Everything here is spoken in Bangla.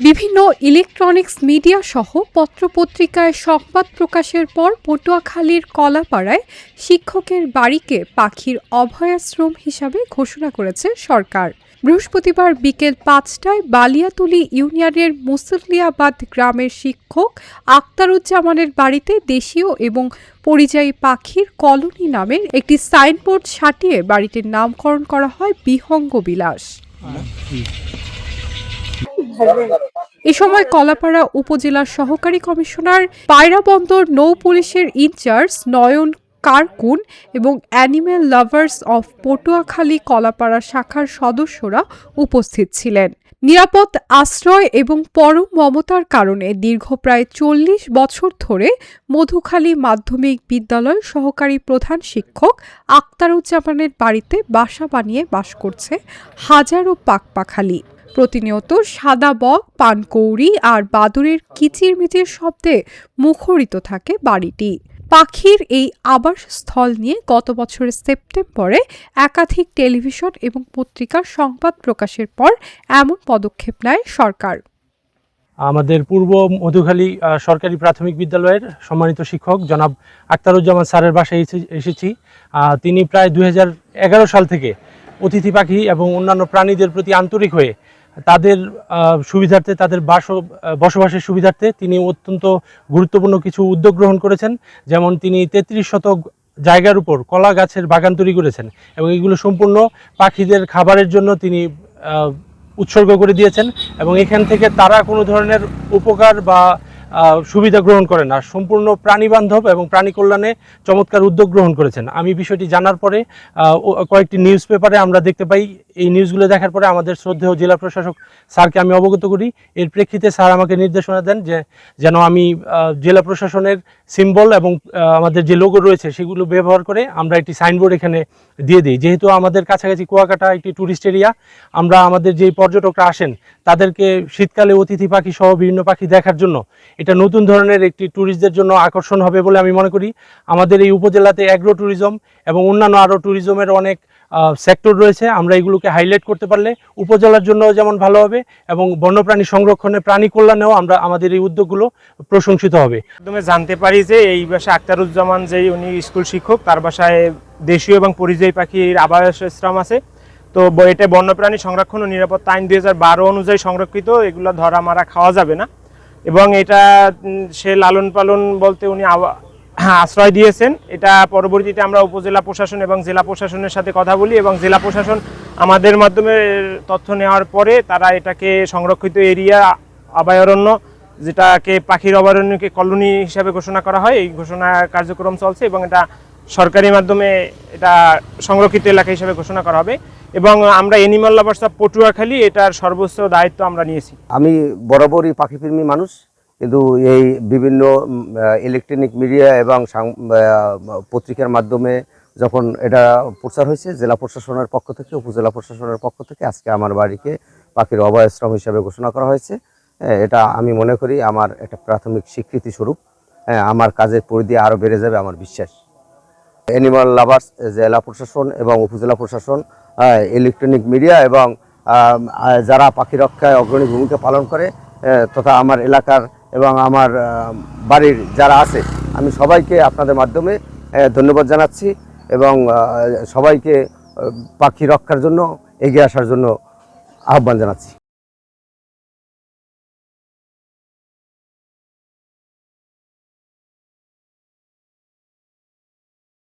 বিভিন্ন ইলেকট্রনিক্স মিডিয়া সহ পত্রপত্রিকায় সংবাদ প্রকাশের পর পটুয়াখালীর কলাপাড়ায় শিক্ষকের বাড়িকে পাখির অভয়াশ্রম হিসাবে ঘোষণা করেছে সরকার। বৃহস্পতিবার বিকেল ৫টায় বালিয়াতলী ইউনিয়নের মুসল্লিয়াবাদ গ্রামের শিক্ষক আক্তারুজ্জামানের বাড়িতে দেশীয় এবং পরিযায়ী পাখির কলোনি নামের একটি সাইনবোর্ড সাটিয়ে বাড়িটির নামকরণ করা হয় বিহঙ্গ বিলাস। এ সময় কলাপাড়া উপজেলার সহকারী কমিশনার, পায়রাবন্দর নৌ পুলিশের ইনচার্জ নয়ন কারকুন এবং animal lovers of Patuakhali Kalapara শাখার সদস্যরা উপস্থিত ছিলেন। নিরাপদ আশ্রয় এবং পরম মমতার কারণে দীর্ঘ প্রায় ৪০ বছর ধরে মধুখালী মাধ্যমিক বিদ্যালয়ের সহকারী প্রধান শিক্ষক আক্তারুজ্জামানের বাড়িতে বাসা বানিয়ে বাস করছে হাজারো পাখপাখালি। প্রতিনিয়ত সাদা বক, পানকৌড়ি আর বাদুড়ের কিচিরমিচির শব্দে মুখরিত থাকে বাড়িটি। পাখির এই আবাসস্থল নিয়ে গত বছরের সেপ্টেম্বরে একাধিক টেলিভিশন এবং পত্রিকার সংবাদ প্রকাশের পর এমন পদক্ষেপ নেয় সরকার। আমাদের পূর্ব মধুখালী সরকারি প্রাথমিক বিদ্যালয়ের সম্মানিত শিক্ষক জনাব আক্তারুজ্জামান স্যারের বাসায় এসেছি। তিনি প্রায় 2011 সাল থেকে অতিথি পাখি এবং অন্যান্য প্রাণীদের প্রতি আন্তরিক হয়ে তাদের সুবিধার্থে, তাদের বসবাসের সুবিধার্থে তিনি অত্যন্ত গুরুত্বপূর্ণ কিছু উদ্যোগ গ্রহণ করেছেন। যেমন তিনি 33 শতক জায়গার উপর কলা গাছের বাগান তৈরি করেছেন এবং এগুলো সম্পূর্ণ পাখিদের খাবারের জন্য তিনি উৎসর্গ করে দিয়েছেন এবং এখান থেকে তারা কোনো ধরনের উপকার বা সুবিধা গ্রহণ করে না, সম্পূর্ণ প্রাণীবান্ধব এবং প্রাণী কল্যাণে চমৎকার উদ্যোগ গ্রহণ করেছেন। আমি বিষয়টি জানার পরে কয়েকটি নিউজ পেপারে আমরা দেখতে পাই। এই নিউজগুলো দেখার পরে আমাদের শ্রদ্ধেয় জেলা প্রশাসক স্যারকে আমি অবগত করি। এর প্রেক্ষিতে স্যার আমাকে নির্দেশনা দেন যে যেন আমি জেলা প্রশাসনের সিম্বল এবং আমাদের যে লোগো রয়েছে সেগুলো ব্যবহার করে আমরা একটি সাইনবোর্ড এখানে দিয়ে দিই। যেহেতু আমাদের কাছাকাছি কুয়াকাটা একটি ট্যুরিস্ট এরিয়া, আমরা আমাদের যেই পর্যটকরা আসেন তাদেরকে শীতকালে অতিথি পাখি সহ বিভিন্ন পাখি দেখার জন্য এটা নতুন ধরনের একটি ট্যুরিস্টদের জন্য আকর্ষণ হবে বলে আমি মনে করি। আমাদের এই উপজেলাতে অ্যাগ্রো ট্যুরিজম এবং অন্যান্য আরও ট্যুরিজমের অনেক সেক্টর রয়েছে। আমরা এগুলোকে হাইলাইট করতে পারলে উপজেলার জন্য যেমন ভালো হবে এবং বন্যপ্রাণী সংরক্ষণে, প্রাণী কল্যাণেও আমাদের এই উদ্যোগগুলো প্রশংসিত হবে। প্রথমে জানতে পারি যে এই বাসায় আক্তারুজ্জামান যেই উনি স্কুল শিক্ষক, তার বাসায় দেশীয় এবং পরিযায়ী পাখির আবাসস্থল আছে। তো এটা বন্যপ্রাণী সংরক্ষণ ও নিরাপত্তা আইন 2012 অনুযায়ী সংরক্ষিত, এগুলো ধরা মারা খাওয়া যাবে না। এবং এটা সে লালন পালন বলতে উনি আশ্রয় দিয়েছেন। এটা পরবর্তীতে আমরা উপজেলা প্রশাসন এবং জেলা প্রশাসনের সাথে কথা বলি এবং জেলা প্রশাসন আমাদের মাধ্যমে তথ্য নেওয়ার পরে তারা এটাকে সংরক্ষিত এরিয়া, অভয়ারণ্য, যেটাকে পাখির অভয়ারণ্যকে কলোনি হিসাবে ঘোষণা করা হয়, এই ঘোষণা কার্যক্রম চলছে এবং এটা সরকারি মাধ্যমে এটা সংরক্ষিত এলাকা হিসাবে ঘোষণা করা হবে। এবং আমরা অ্যানিম্যাল লাভার্স অফ পটুয়াখালী এটার সর্বোচ্চ দায়িত্ব আমরা নিয়েছি। আমি বরাবরই পাখিপ্রেমী মানুষ, কিন্তু এই বিভিন্ন ইলেকট্রনিক মিডিয়া এবং পত্রিকার মাধ্যমে যখন এটা প্রচার হয়েছে জেলা প্রশাসনের পক্ষ থেকে, উপজেলা প্রশাসনের পক্ষ থেকে আজকে আমার বাড়িকে পাখির অভয়াশ্রম হিসাবে ঘোষণা করা হয়েছে। এটা আমি মনে করি আমার একটা প্রাথমিক স্বীকৃতি স্বরূপ। আমার কাজের পরিধি আরও বেড়ে যাবে আমার বিশ্বাস। অ্যানিমাল লাভার্স, জেলা প্রশাসন এবং উপজেলা প্রশাসন, ইলেকট্রনিক মিডিয়া এবং যারা পাখি রক্ষায় অগ্রণী ভূমিকা পালন করে তথা আমার এলাকার এবং আমার বাড়ির যারা আছে, আমি সবাইকে আপনাদের মাধ্যমে ধন্যবাদ জানাচ্ছি এবং সবাইকে পাখি রক্ষার জন্য এগিয়ে আসার জন্য আহ্বান জানাচ্ছি।